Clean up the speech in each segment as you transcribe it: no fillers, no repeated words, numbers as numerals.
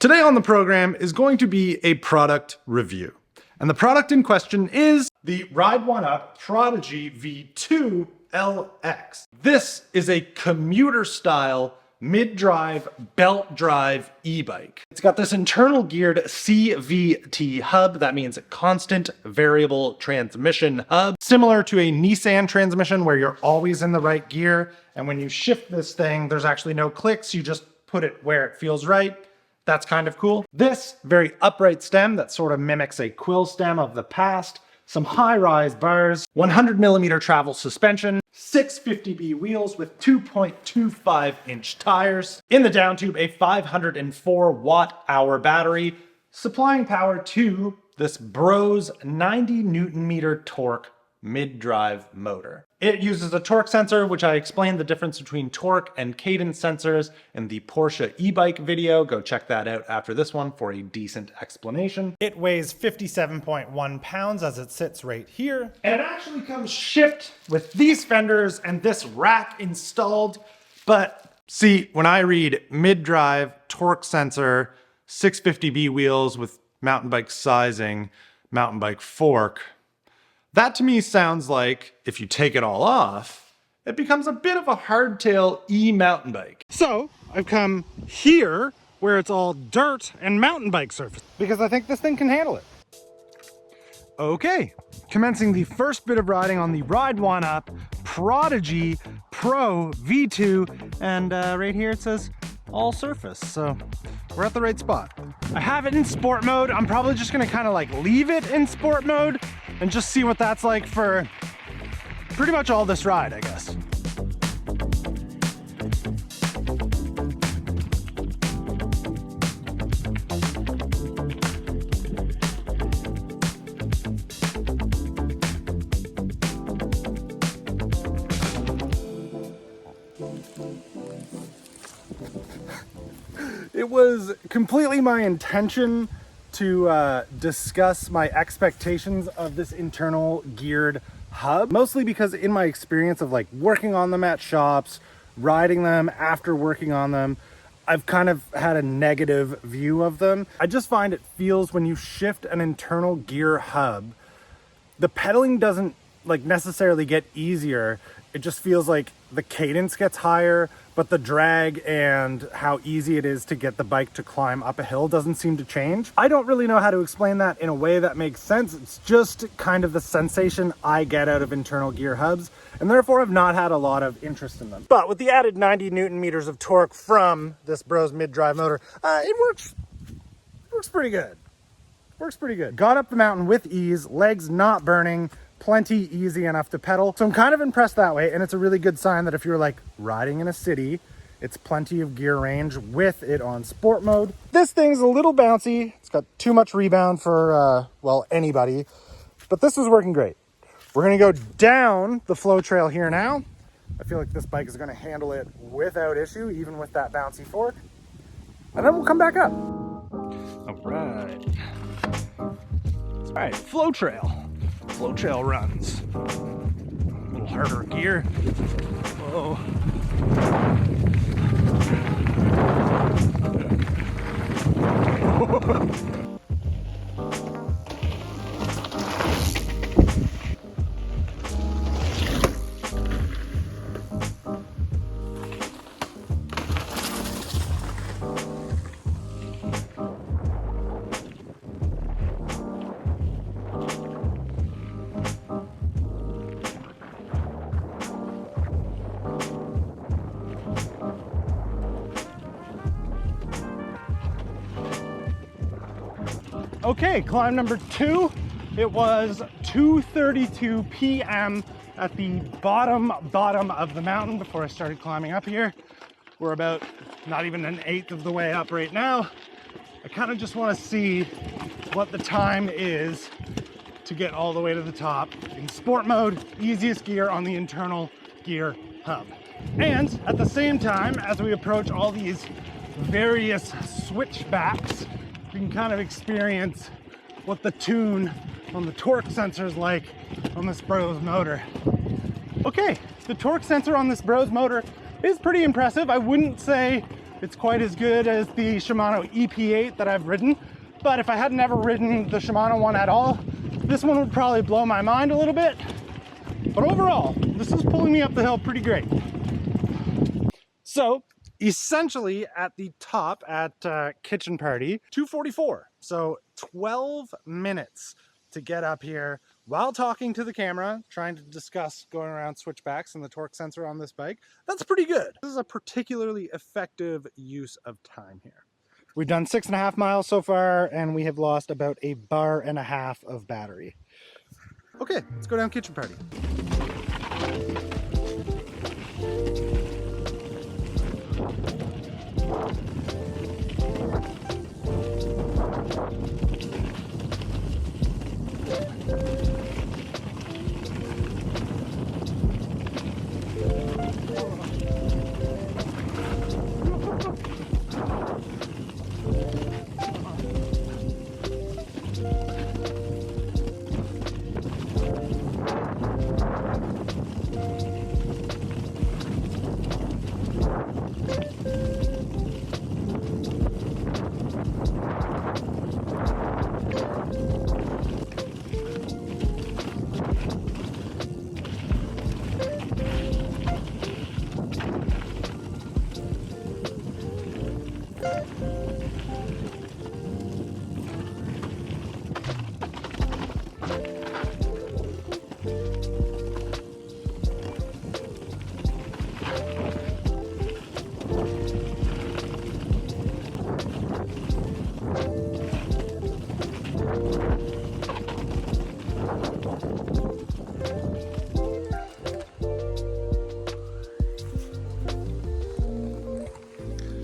Today on the program is going to be a product review. And the product in question is the Ride1Up Prodigy V2 LX. This is a commuter style mid-drive belt drive e-bike. It's got this internal geared CVT hub. That means a constant variable transmission hub, similar to a Nissan transmission where you're always in the right gear. And when you shift this thing, there's actually no clicks. You just put it where it feels right. That's kind of cool. This very upright stem that sort of mimics a quill stem of the past, some high-rise bars, 100mm travel suspension, 650B wheels with 2.25-inch tires. In the down tube, a 504 watt-hour battery, supplying power to this Bros 90 Nm torque mid-drive motor. It uses a torque sensor, which I explained the difference between torque and cadence sensors in the Porsche e-bike video. Go check that out after this one for a decent explanation. It weighs 57.1 pounds as it sits right here. And it actually comes shipped with these fenders and this rack installed. But see, when I read mid-drive, torque sensor, 650B wheels with mountain bike sizing, mountain bike fork, that to me sounds like if you take it all off, it becomes a bit of a hardtail e-mountain bike. So I've come here where it's all dirt and mountain bike surface because I think this thing can handle it. Okay, commencing the first bit of riding on the Ride1Up Prodigy Pro V2, and right here it says all surface, so we're at the right spot. I have it in sport mode. I'm probably just gonna kind of like leave it in sport mode and just see what that's like for pretty much all this ride, I guess. It was completely my intention to discuss my expectations of this internal geared hub, mostly because in my experience of like working on them at shops, riding them after working on them, I've kind of had a negative view of them. I just find it feels when you shift an internal gear hub, the pedaling doesn't like necessarily get easier. It just feels like the cadence gets higher, but the drag and how easy it is to get the bike to climb up a hill doesn't seem to change. I don't really know how to explain that in a way that makes sense. It's just kind of the sensation I get out of internal gear hubs, and therefore I've not had a lot of interest in them. But with the added 90 Newton meters of torque from this Bros mid-drive motor, it works pretty good. Works pretty good. Got up the mountain with ease, legs not burning, plenty easy enough to pedal. So I'm kind of impressed that way, and it's a really good sign that if you're like riding in a city, it's plenty of gear range with it on sport mode. This thing's a little bouncy. It's got too much rebound for, well, anybody, but this is working great. We're gonna go down the flow trail here now. I feel like this bike is gonna handle it without issue, even with that bouncy fork. And then we'll come back up. All right. All right, flow trail. Flow trail runs. A little harder gear. Whoa. Okay, climb number 2. It was 2:32 p.m. at the bottom of the mountain before I started climbing up here. We're about not even an eighth of the way up right now. I kind of just want to see what the time is to get all the way to the top in sport mode, easiest gear on the internal gear hub. And at the same time, as we approach all these various switchbacks, you can kind of experience what the tune on the torque sensor is like on this Bros motor. Okay, the torque sensor on this Bros motor is pretty impressive. I wouldn't say it's quite as good as the Shimano EP8 that I've ridden. But if I had never ridden the Shimano one at all, this one would probably blow my mind a little bit. But overall, this is pulling me up the hill pretty great. So essentially at the top at Kitchen Party, 2:44. So 12 minutes to get up here while talking to the camera, trying to discuss going around switchbacks and the torque sensor on this bike. That's pretty good. This is a particularly effective use of time here. We've done 6.5 miles so far, and we have lost about 1.5 bars of battery. Okay, let's go down Kitchen Party.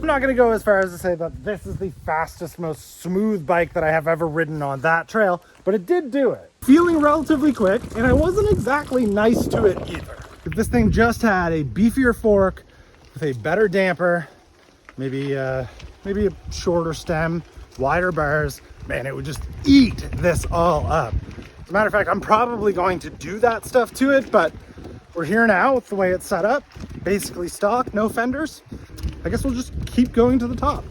I'm not going to go as far as to say that this is the fastest, most smooth bike that I have ever ridden on that trail, but it did do it. Feeling relatively quick, and I wasn't exactly nice to it either. If this thing just had a beefier fork with a better damper, maybe a shorter stem, wider bars, man, it would just eat this all up. As a matter of fact, I'm probably going to do that stuff to it, but we're here now with the way it's set up, basically stock, no fenders. I guess we'll just keep going to the top.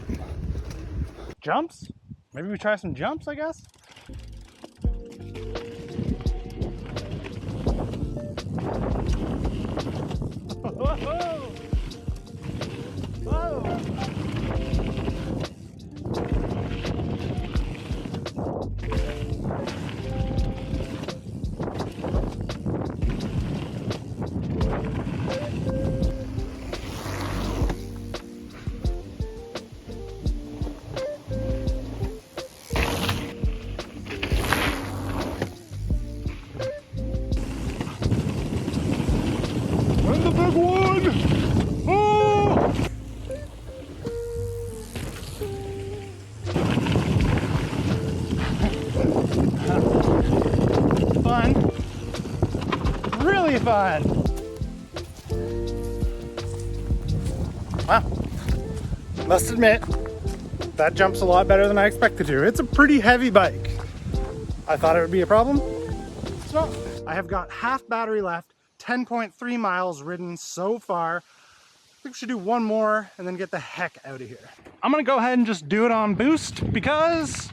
Jumps? Maybe we try some jumps, I guess? Whoa! Whoa! The big one! Oh! Fun. Really fun. Wow. Must admit, that jumps a lot better than I expected to. It's a pretty heavy bike. I thought it would be a problem. It's not. I have got half battery left. 10.3 miles ridden so far. I think we should do one more and then get the heck out of here. I'm gonna go ahead and just do it on boost because.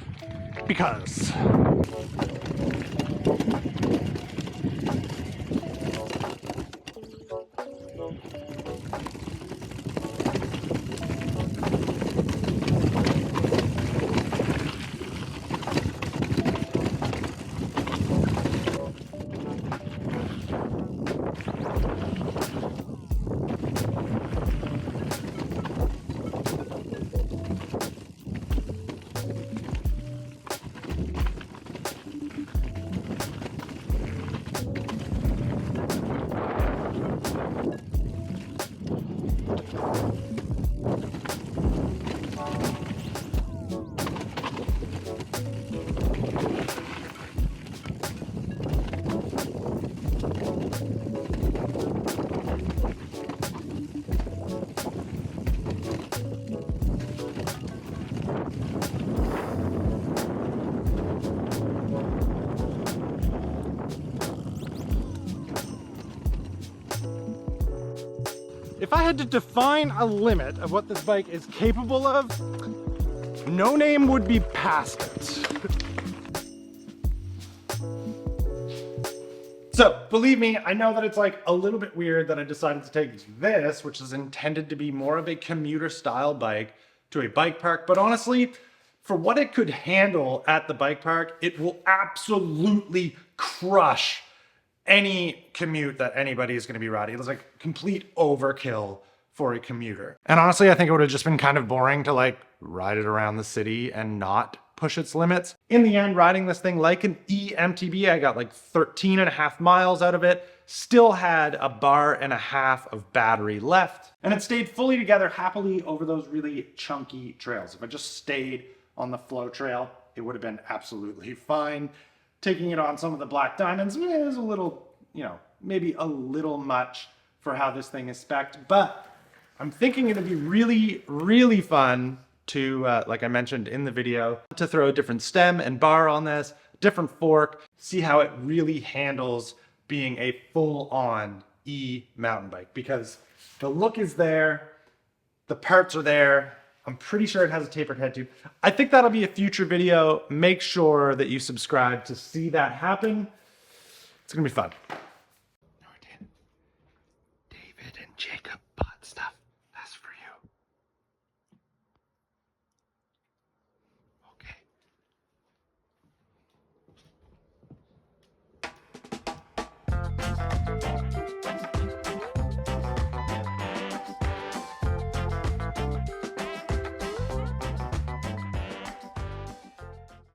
If I had to define a limit of what this bike is capable of, No Name would be past it. So, believe me, I know that it's like a little bit weird that I decided to take this, which is intended to be more of a commuter style bike, to a bike park. But honestly, for what it could handle at the bike park, it will absolutely crush any commute that anybody is going to be riding. It's like complete overkill for a commuter. And honestly, I think it would have just been kind of boring to like ride it around the city and not push its limits. In the end, riding this thing like an E-MTB, I got like 13.5 miles out of it, still had a bar and a half of battery left, and it stayed fully together happily over those really chunky trails. If I just stayed on the flow trail, it would have been absolutely fine. Taking it on some of the black diamonds is a little, you know, maybe a little much for how this thing is spec'd, but I'm thinking it'd be really, really fun to, like I mentioned in the video, to throw a different stem and bar on this, different fork, see how it really handles being a full-on e-mountain bike, because the look is there, the parts are there, I'm pretty sure it has a tapered head too. I think that'll be a future video. Make sure that you subscribe to see that happen. It's gonna be fun.